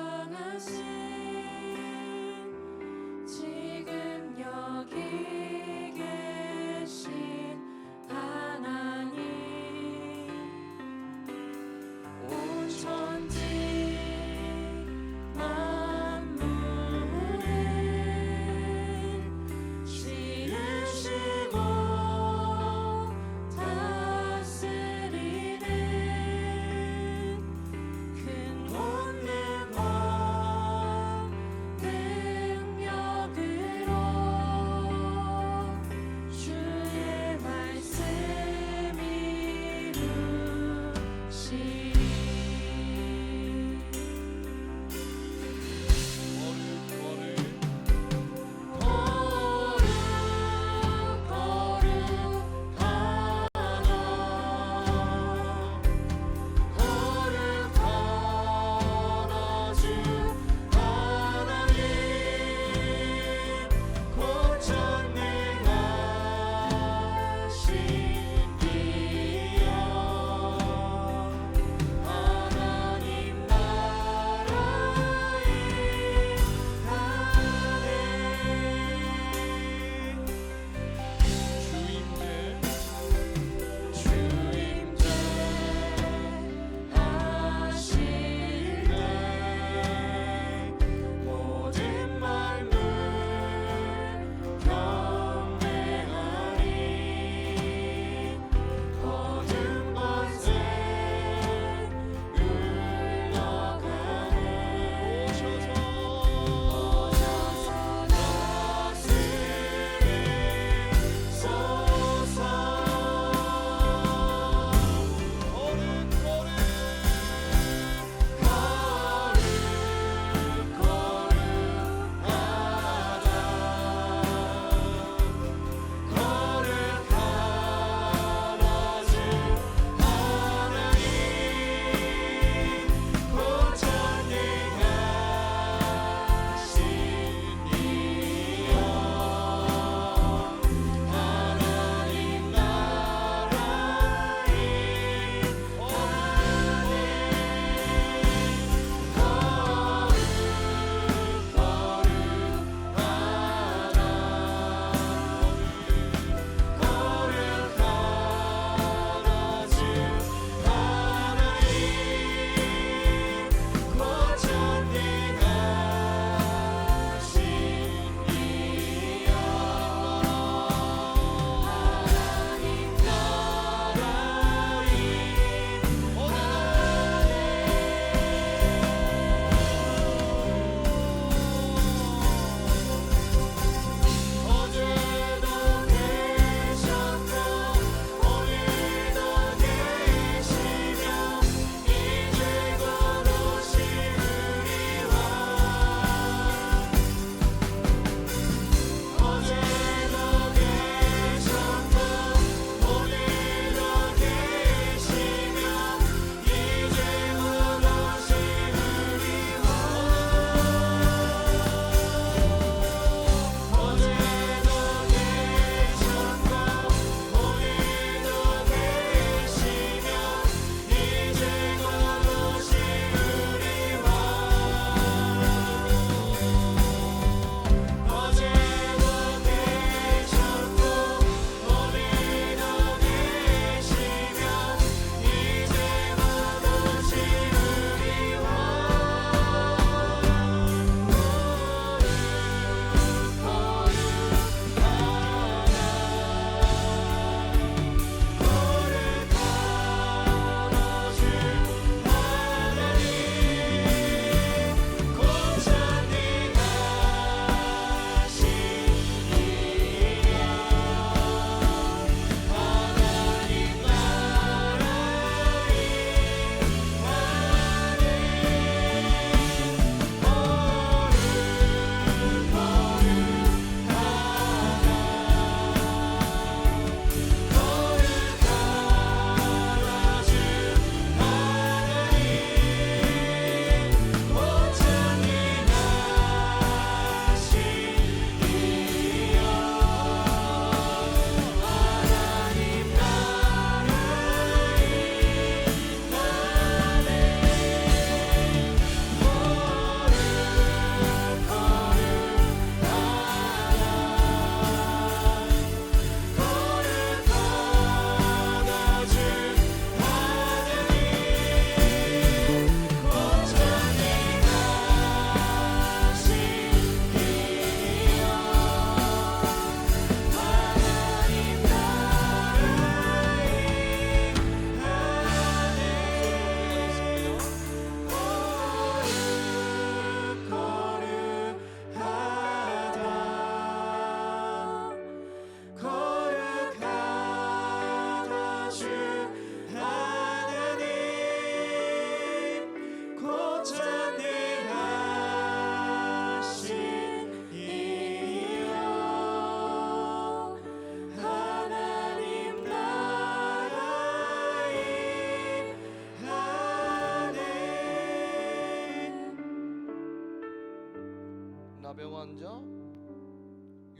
나병 자,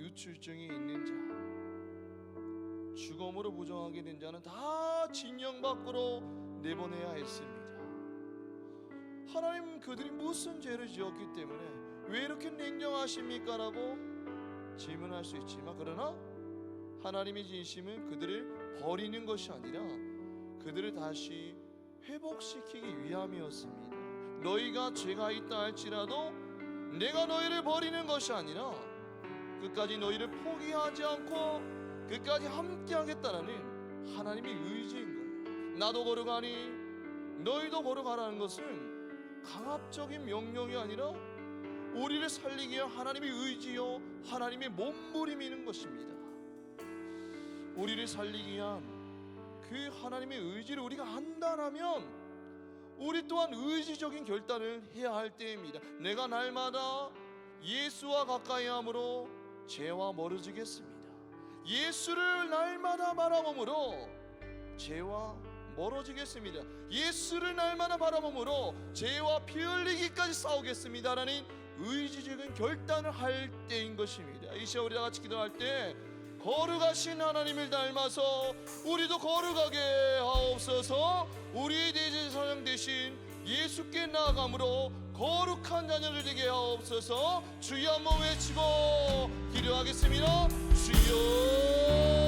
유출증이 있는 자, 죽음으로 부정하게 된 자는 다 진영 밖으로 내보내야 했습니다. 하나님 그들이 무슨 죄를 지었기 때문에 왜 이렇게 냉정하십니까? 라고 질문할 수 있지만, 그러나 하나님의 진심은 그들을 버리는 것이 아니라 그들을 다시 회복시키기 위함이었습니다. 너희가 죄가 있다 할지라도 내가 너희를 버리는 것이 아니라 끝까지 너희를 포기하지 않고 끝까지 함께 하겠다라는 하나님의 의지인 거예요. 나도 걸어가니 너희도 걸어가라는 것은 강압적인 명령이 아니라 우리를 살리기 위한 하나님의 의지요, 하나님의 몸부림이는 것입니다. 우리를 살리기 위한 그 하나님의 의지를 우리가 한다면 우리 또한 의지적인 결단을 해야 할 때입니다. 내가 날마다 예수와 가까이 함으로 죄와 멀어지겠습니다. 예수를 날마다 바라봄으로 죄와 멀어지겠습니다. 예수를 날마다 바라봄으로 죄와 피 흘리기까지 싸우겠습니다라는 의지적인 결단을 할 때인 것입니다. 이 시간 우리 다 같이 기도할 때 거룩하신 하나님을 닮아서 우리도 거룩하게 하옵소서. 우리의 대제사장 대신 예수께 나아감으로 거룩한 자녀를 되게 하옵소서. 주여 한번 외치고 기도하겠습니다. 주여.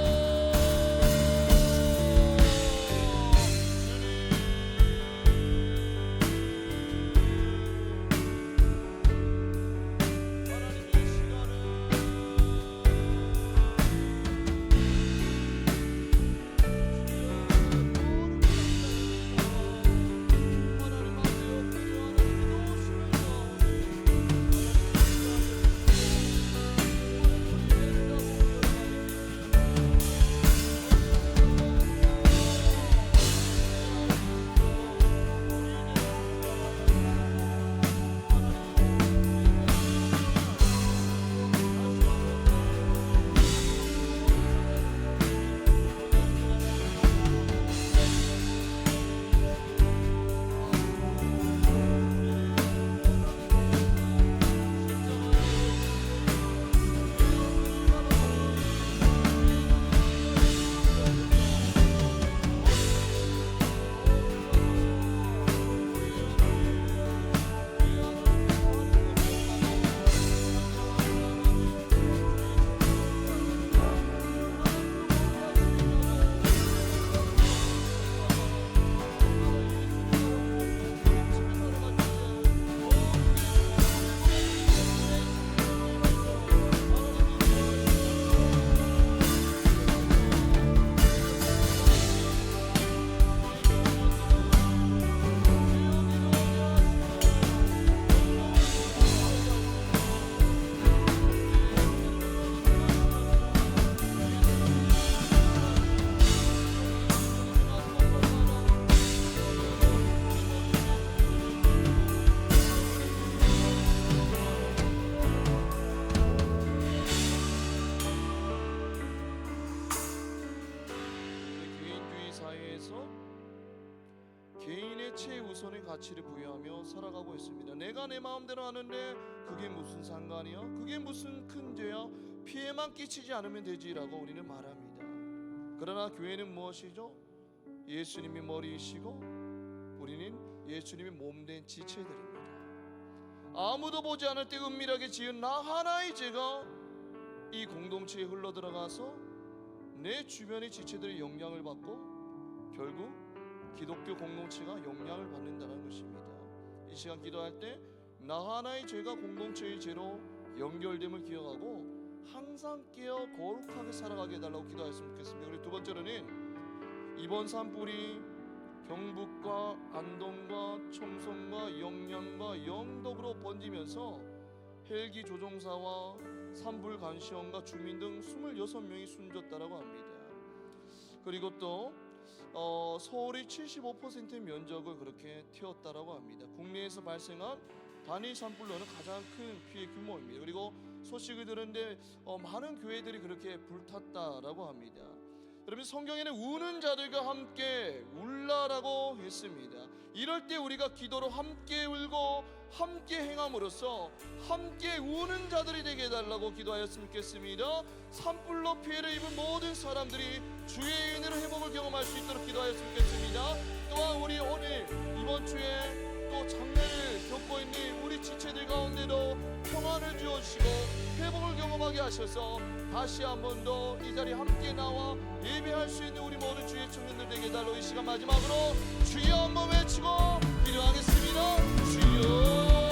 개인의 최우선의 가치를 부여하며 살아가고 있습니다. 내가 내 마음대로 하는데 그게 무슨 상관이야? 그게 무슨 큰 죄야? 피해만 끼치지 않으면 되지라고 우리는 말합니다. 그러나 교회는 무엇이죠? 예수님이 머리이시고 우리는 예수님의 몸된 지체들입니다. 아무도 보지 않을 때 은밀하게 지은 나 하나의 죄가 이 공동체에 흘러들어가서 내 주변의 지체들의 영향을 받고 결국 기독교 공동체가 영향을 받는다는 것입니다. 이 시간 기도할 때 나 하나의 죄가 공동체의 죄로 연결됨을 기억하고 항상 깨어 거룩하게 살아가게 해달라고 기도했으면 좋겠습니다. 그리고 두 번째로는 이번 산불이 경북과 안동과 청송과 영양과 영덕으로 번지면서 헬기 조종사와 산불 감시원과 주민 등 26명이 숨졌다라고 합니다. 그리고 또 서울의 75%의 면적을 그렇게 튀었다라고 합니다. 국내에서 발생한 단일 산불로는 가장 큰 피해 규모입니다. 그리고 소식을 들었는데 많은 교회들이 그렇게 불탔다라고 합니다. 여러분 성경에는 우는 자들과 함께 울라라고 했습니다. 이럴 때 우리가 기도로 함께 울고 함께 행함으로써 함께 우는 자들이 되게 해달라고 기도하였으면 좋겠습니다. 산불로 피해를 입은 모든 사람들이 주의 은혜로 회복을 경험할 수 있도록 기도하였으면 좋겠습니다. 또한 우리 오늘 이번 주에 또 장례를 겪고 있는 우리 지체들 가운데도 평안을 주어주시고 회복을 경험하게 하셔서 다시 한 번 더 이 자리에 함께 나와 예배할 수 있는 우리 모든 주의 청년들 되게 해달라고 이 시간 마지막으로 주여 한번 외치고 기도하겠습니다. 주여.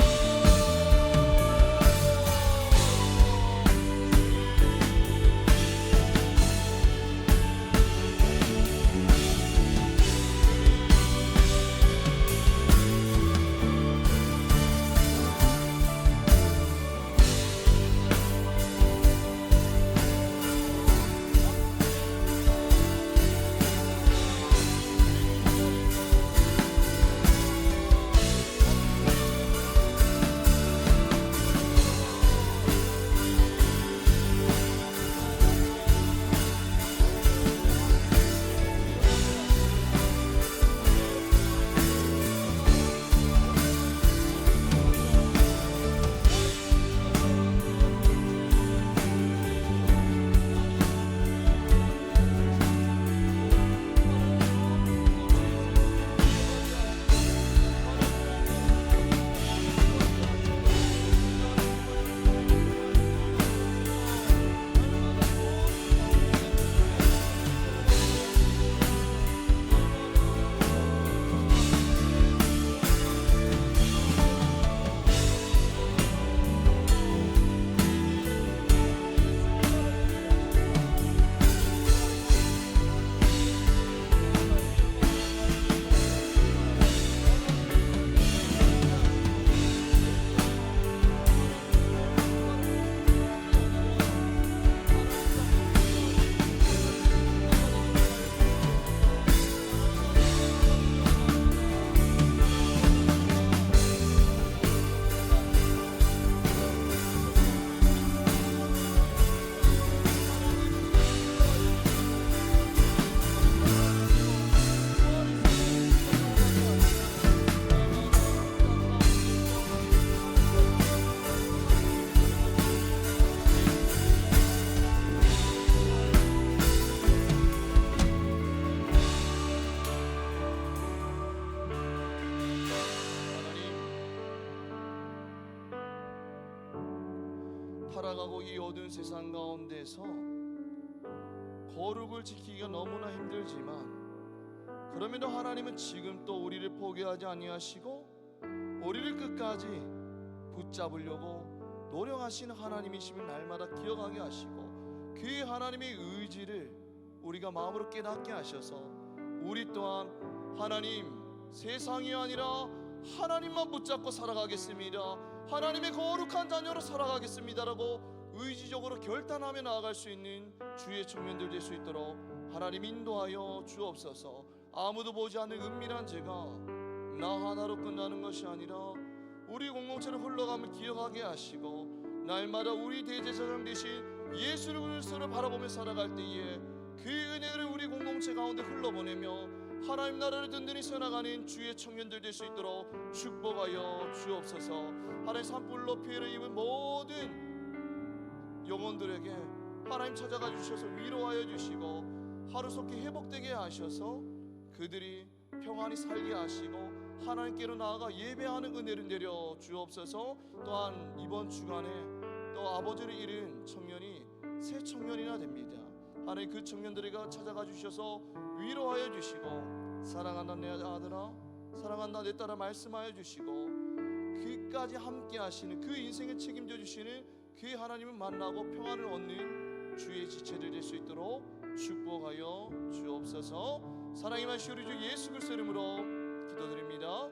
살아가고 이 어두운 세상 가운데서 거룩을 지키기가 너무나 힘들지만 그럼에도 하나님은 지금 또 우리를 포기하지 아니하시고 우리를 끝까지 붙잡으려고 노력하시는 하나님이심을 날마다 기억하게 하시고 그 하나님의 의지를 우리가 마음으로 깨닫게 하셔서 우리 또한 하나님 세상이 아니라 하나님만 붙잡고 살아가겠습니다. 하나님의 거룩한 자녀로 살아가겠습니다라고 의지적으로 결단하며 나아갈 수 있는 주의 청년들 될 수 있도록 하나님 인도하여 주옵소서. 아무도 보지 않는 은밀한 죄가 나 하나로 끝나는 것이 아니라 우리 공동체로 흘러감을 기억하게 하시고 날마다 우리 대제사장 되신 예수 그리스도를 바라보며 살아갈 때에 그 은혜를 우리 공동체 가운데 흘러보내며 하나님 나라를 든든히 세워나가는 주의 청년들 될 수 있도록 축복하여 주옵소서. 하나님 산불로 피해를 입은 모든 영혼들에게 하나님 찾아가 주셔서 위로하여 주시고 하루속히 회복되게 하셔서 그들이 평안히 살게 하시고 하나님께로 나아가 예배하는 은혜를 내려 주옵소서. 또한 이번 주간에 또 아버지를 잃은 청년이 새 청년이나 됩니다. 하나님 그 청년들에게 찾아가 주셔서 위로하여 주시고 사랑한다 내 아들아 사랑한다 내 딸아 말씀하여 주시고 그까지 함께 하시는 그 인생을 책임져 주시는 그 하나님을 만나고 평안을 얻는 주의 지체들 될 수 있도록 축복하여 주옵소서. 사랑의 말씀 우리 주 예수 그리스도 이름으로 기도드립니다.